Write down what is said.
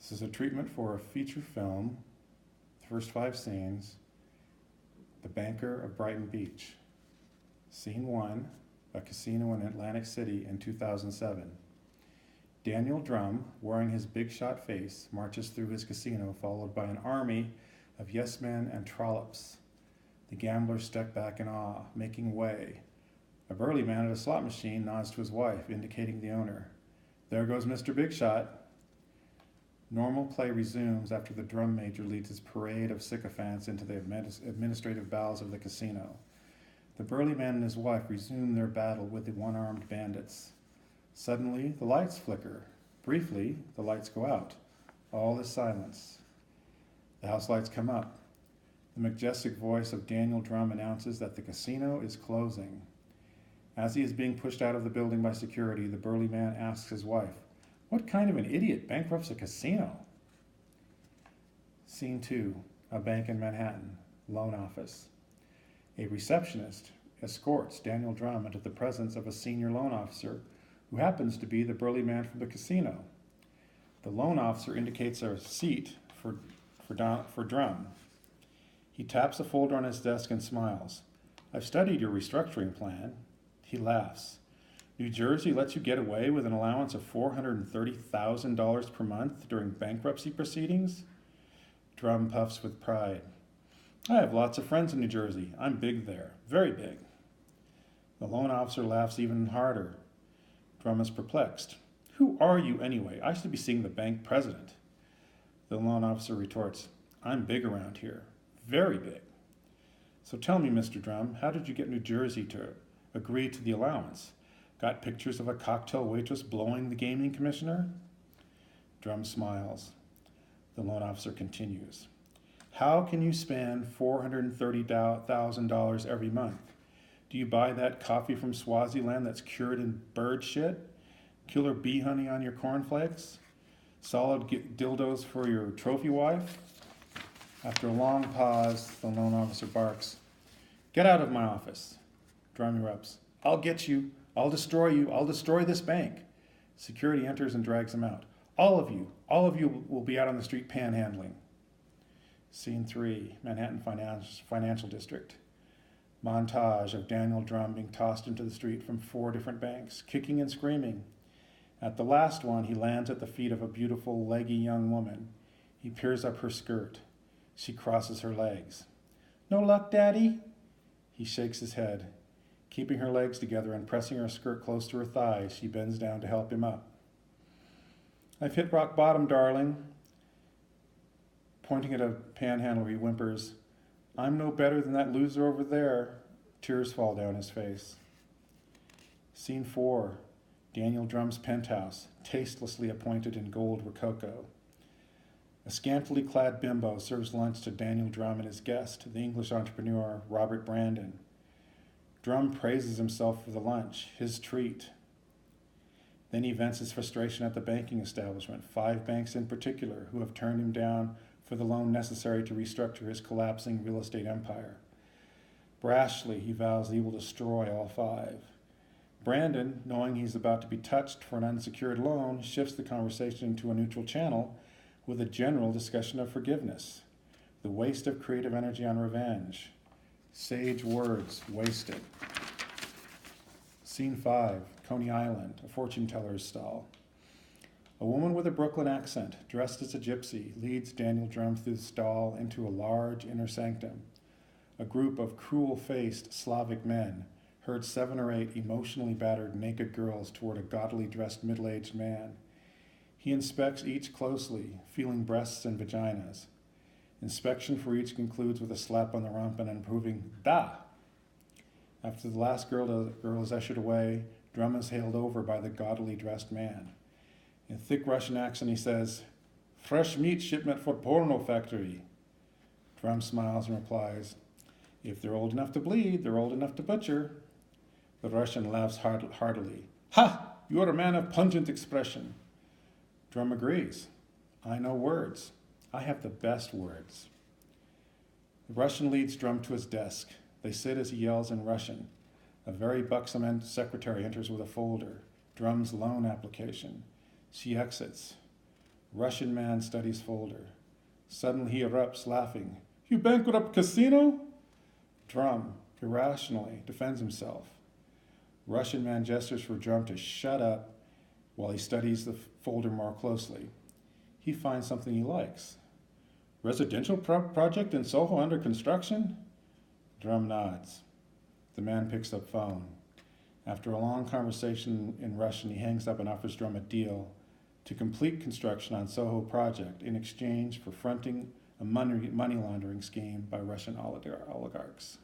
This is a treatment for a feature film, the first 5 scenes, The Banker of Brighton Beach. Scene 1, a casino in Atlantic City in 2007. Daniel Drum, wearing his big shot face, marches through his casino, followed by an army of yes men and trollops. The gamblers step back in awe, making way. A burly man at a slot machine nods to his wife, indicating the owner. There goes Mr. Big Shot. Normal play resumes after the drum major leads his parade of sycophants into the administrative bowels of the casino. The burly man and his wife resume their battle with the one-armed bandits. Suddenly, the lights flicker. Briefly, the lights go out. All is silence. The house lights come up. The majestic voice of Daniel Drum announces that the casino is closing. As he is being pushed out of the building by security, the burly man asks his wife, "What kind of an idiot bankrupts a casino?" Scene 2, a bank in Manhattan, loan office. A receptionist escorts Daniel Drum into the presence of a senior loan officer who happens to be the burly man from the casino. The loan officer indicates a seat for Drum. He taps a folder on his desk and smiles. "I've studied your restructuring plan." He laughs. "New Jersey lets you get away with an allowance of $430,000 per month during bankruptcy proceedings?" Drum puffs with pride. "I have lots of friends in New Jersey. I'm big there, very big." The loan officer laughs even harder. Drum is perplexed. "Who are you anyway? I should be seeing the bank president." The loan officer retorts, "I'm big around here, very big." "So tell me, Mr. Drum, how did you get New Jersey to agree to the allowance? Got pictures of a cocktail waitress blowing the gaming commissioner?" Drum smiles. The loan officer continues. "How can you spend $430,000 every month? Do you buy that coffee from Swaziland that's cured in bird shit? Killer bee honey on your cornflakes? Solid dildos for your trophy wife?" After a long pause, the loan officer barks, "Get out of my office." Drum erupts, "I'll get you. I'll destroy you. I'll destroy this bank." Security enters and drags him out. All of you will be out on the street panhandling." Scene 3, Manhattan Financial District. Montage of Daniel Drum being tossed into the street from 4 different banks, kicking and screaming. At the last one, he lands at the feet of a beautiful, leggy young woman. He peers up her skirt. She crosses her legs. "No luck, Daddy?" He shakes his head. Keeping her legs together and pressing her skirt close to her thighs, she bends down to help him up. "I've hit rock bottom, darling." Pointing at a panhandler, he whimpers, "I'm no better than that loser over there." Tears fall down his face. Scene 4, Daniel Drum's penthouse, tastelessly appointed in gold rococo. A scantily clad bimbo serves lunch to Daniel Drum and his guest, the English entrepreneur Robert Brandon. Drum praises himself for the lunch, his treat. Then he vents his frustration at the banking establishment, 5 banks in particular, who have turned him down for the loan necessary to restructure his collapsing real estate empire. Brashly, he vows he will destroy all 5. Brandon, knowing he's about to be touched for an unsecured loan, shifts the conversation to a neutral channel with a general discussion of forgiveness, the waste of creative energy on revenge. Sage words wasted. Scene 5, Coney Island, a fortune teller's stall. A woman with a Brooklyn accent, dressed as a gypsy, leads Daniel Drum through the stall into a large inner sanctum. A group of cruel-faced Slavic men herd 7 or 8 emotionally battered naked girls toward a gaudily dressed middle-aged man. He inspects each closely, feeling breasts and vaginas. Inspection for each concludes with a slap on the rump and an approving "Da!" After the last girl is ushered away, Drum is hailed over by the gaudily dressed man. In thick Russian accent, he says, "Fresh meat shipment for porno factory." Drum smiles and replies, "If they're old enough to bleed, they're old enough to butcher." The Russian laughs heartily. "Ha! You're a man of pungent expression." Drum agrees. "I know words. I have the best words." The Russian leads Drum to his desk. They sit as he yells in Russian. A very buxom secretary enters with a folder, Drum's loan application. She exits. Russian man studies folder. Suddenly he erupts, laughing. You bankrupt casino? Drum, irrationally, defends himself. Russian man gestures for Drum to shut up while he studies the folder more closely. He finds something he likes. Residential project in Soho under construction? Drum nods. The man picks up phone. After a long conversation in Russian, he hangs up and offers Drum a deal to complete construction on Soho project in exchange for fronting a money laundering scheme by Russian oligarchs.